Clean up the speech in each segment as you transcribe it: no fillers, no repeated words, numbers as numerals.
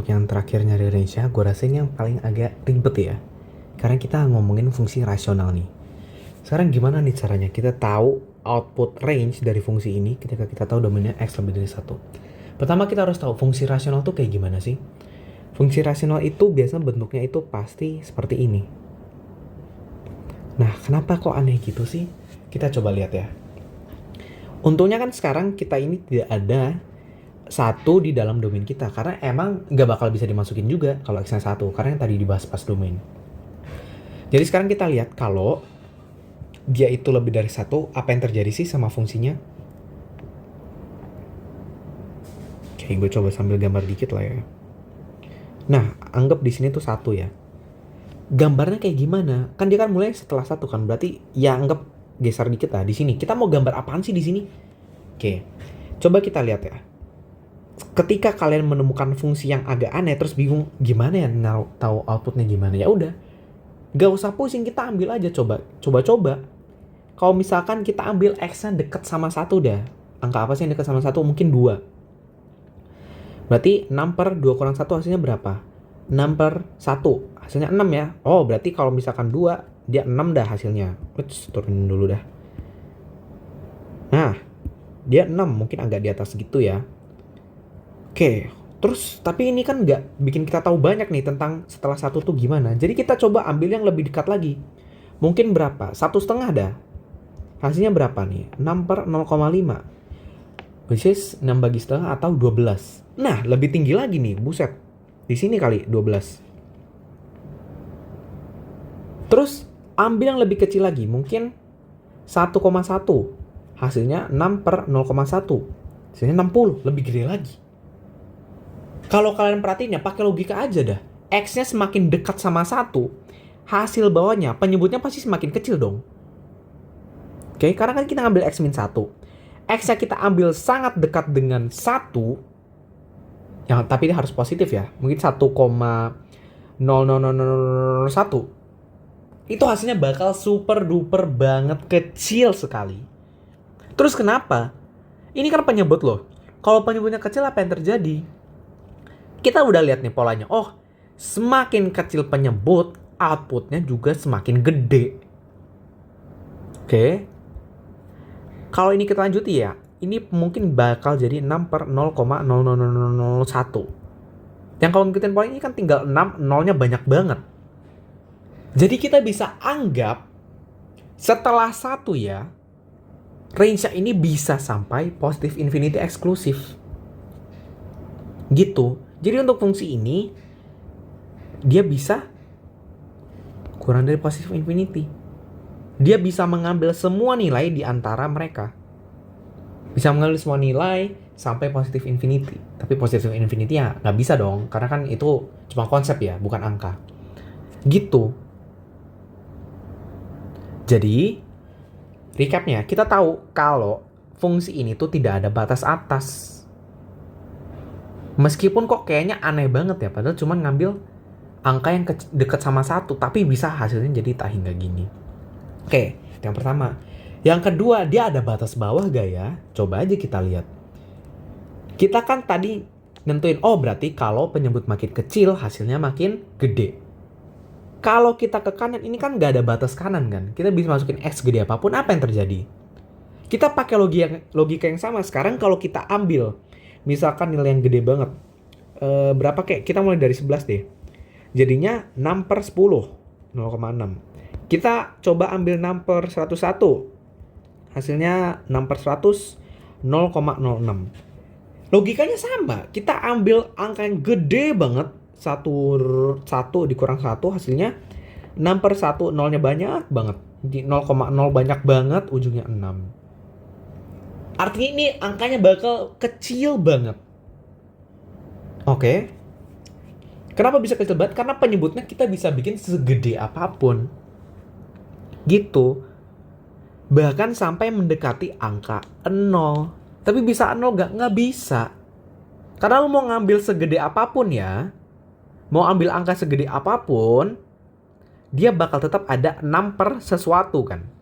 untuk yang terakhir nyari range-nya, gue rasa ini yang paling agak ribet ya. Karena kita ngomongin fungsi rasional nih. Sekarang gimana nih caranya kita tahu output range dari fungsi ini ketika kita tahu domainnya X lebih dari 1? Pertama kita harus tahu fungsi rasional tuh kayak gimana sih? Fungsi rasional itu biasanya bentuknya itu pasti seperti ini. Nah, kenapa kok aneh gitu sih? Kita coba lihat ya. Untungnya kan sekarang kita ini tidak ada satu di dalam domain kita, karena emang nggak bakal bisa dimasukin juga kalau X-nya 1, karena yang tadi dibahas pas domain. Jadi sekarang kita lihat kalau dia itu lebih dari 1, apa yang terjadi sih sama fungsinya? Oke, gue coba sambil gambar dikit lah ya. Nah, anggap di sini tuh 1 ya. Gambarnya kayak gimana? Kan dia kan mulai setelah 1 kan, berarti ya anggap geser dikit lah di sini. Kita mau gambar apaan sih di sini? Oke, coba kita lihat ya. Ketika kalian menemukan fungsi yang agak aneh terus bingung gimana ya tahu outputnya gimana, ya udah gak usah pusing, kita ambil aja coba. Kalau misalkan kita ambil X-nya deket sama 1 dah, angka apa sih yang deket sama 1? Mungkin 2. Berarti 6 per 2 kurang 1 hasilnya berapa? 6 per 1 hasilnya 6 ya. Oh berarti kalau misalkan 2 dia 6 dah hasilnya. Turunin dulu dah. Nah dia 6, mungkin agak di atas gitu ya. Oke, terus tapi ini kan nggak bikin kita tahu banyak nih tentang setelah 1 tuh gimana. Jadi kita coba ambil yang lebih dekat lagi. Mungkin berapa? 1,5 dah. Hasilnya berapa nih? 6 per 0,5. Which is 6 bagi setengah atau 12. Nah, lebih tinggi lagi nih, buset. Di sini kali 12. Terus ambil yang lebih kecil lagi, mungkin 1,1. Hasilnya 6 per 0,1. Hasilnya 60, lebih gede lagi. Kalau kalian perhatiin ya, pakai logika aja dah. X-nya semakin dekat sama 1, hasil bawahnya, penyebutnya pasti semakin kecil dong. Oke, karena kan kita ngambil X min 1. X-nya kita ambil sangat dekat dengan 1, yang tapi ini harus positif ya. Mungkin 1,00001. Itu hasilnya bakal super duper banget kecil sekali. Terus kenapa? Ini kan penyebut loh. Kalau penyebutnya kecil apa yang terjadi? Kita udah lihat nih polanya. Oh, semakin kecil penyebut, outputnya juga semakin gede. Oke. Kalau ini kita lanjuti ya, ini mungkin bakal jadi 6 per 0,00001. Yang kalau ngikutin pola ini kan tinggal 6, nolnya banyak banget. Jadi kita bisa anggap setelah 1 ya, range-nya ini bisa sampai positive infinity eksklusif. Gitu. Jadi untuk fungsi ini, dia bisa kurang dari positive infinity. Dia bisa mengambil semua nilai di antara mereka. Bisa mengambil semua nilai sampai positive infinity. Tapi positive infinity ya nggak bisa dong. Karena kan itu cuma konsep ya, bukan angka. Gitu. Jadi, recapnya, kita tahu kalau fungsi ini tuh tidak ada batas atas. Meskipun kok kayaknya aneh banget ya, padahal cuma ngambil angka yang dekat sama 1, tapi bisa hasilnya jadi tak hingga gini. Oke, yang pertama. Yang kedua, dia ada batas bawah gak ya? Coba aja kita lihat. Kita kan tadi nentuin, oh berarti kalau penyebut makin kecil, hasilnya makin gede. Kalau kita ke kanan, ini kan gak ada batas kanan kan? Kita bisa masukin X gede apapun, apa yang terjadi? Kita pakai logika yang sama. Sekarang kalau kita ambil, misalkan nilai yang gede banget. Berapa kayak? Kita mulai dari 11 deh. Jadinya 6 per 10. 0,6. Kita coba ambil 6 per 101. Hasilnya 6 per 100. 0,06. Logikanya sama. Kita ambil angka yang gede banget. 1 dikurang 1 hasilnya 6 per 1. Nolnya banyak banget. 0,0 banyak banget. Ujungnya 6. Artinya ini angkanya bakal kecil banget. Oke. Kenapa bisa kecil banget? Karena penyebutnya kita bisa bikin segede apapun. Gitu. Bahkan sampai mendekati angka 0. Tapi bisa 0 nggak bisa. Karena lu mau ngambil segede apapun ya. Mau ambil angka segede apapun. Dia bakal tetap ada 6 per sesuatu kan.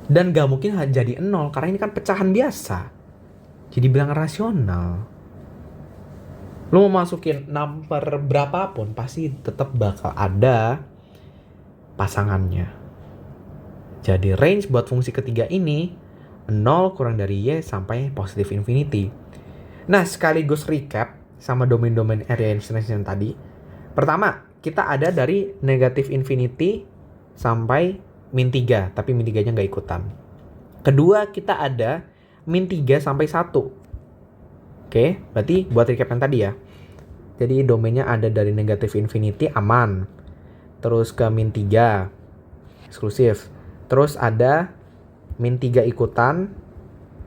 Dan gak mungkin jadi 0 karena ini kan pecahan biasa. Jadi bilang rasional. Lu mau masukin number berapapun pasti tetap bakal ada pasangannya. Jadi range buat fungsi ketiga ini 0 kurang dari y sampai positif infinity. Nah, sekaligus recap sama domain-domain area extension tadi. Pertama, kita ada dari negatif infinity sampai min 3, tapi min 3-nya nggak ikutan. Kedua, kita ada min 3 sampai 1. Oke, berarti buat recap yang tadi ya. Jadi domainnya ada dari negatif infinity aman. Terus ke min 3 eksklusif. Terus ada min 3 ikutan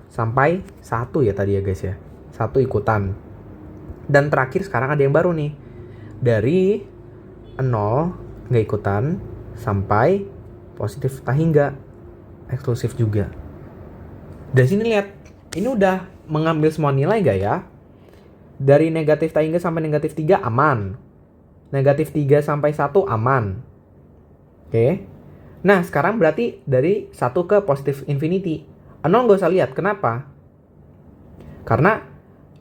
sampai 1 ya tadi ya guys ya. 1 ikutan. Dan terakhir sekarang ada yang baru nih. Dari 0 nggak ikutan sampai positif tahingga eksklusif juga. Dari sini lihat, ini udah mengambil semua nilai gak ya? Dari negatif tahingga sampai negatif 3 aman. Negatif 3 sampai 1 aman. Oke. Nah, sekarang berarti dari 1 ke positif infinity. 0 gak usah lihat. Kenapa? Karena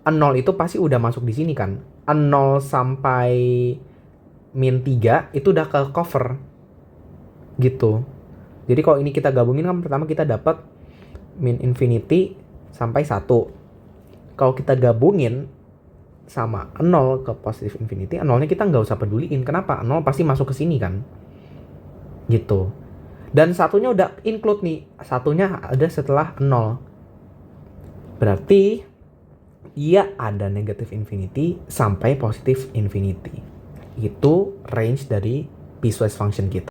0 itu pasti udah masuk di sini kan. 0 sampai min 3 itu udah ke cover. Gitu. Jadi kalau ini kita gabungin kan pertama kita dapat min infinity sampai 1. Kalau kita gabungin sama 0 ke positif infinity, 0-nya kita nggak usah peduliin. Kenapa? 0 pasti masuk ke sini kan. Gitu. Dan satunya udah include nih. Satunya ada setelah 0. Berarti ia ada negatif infinity sampai positif infinity. Itu range dari piecewise function kita.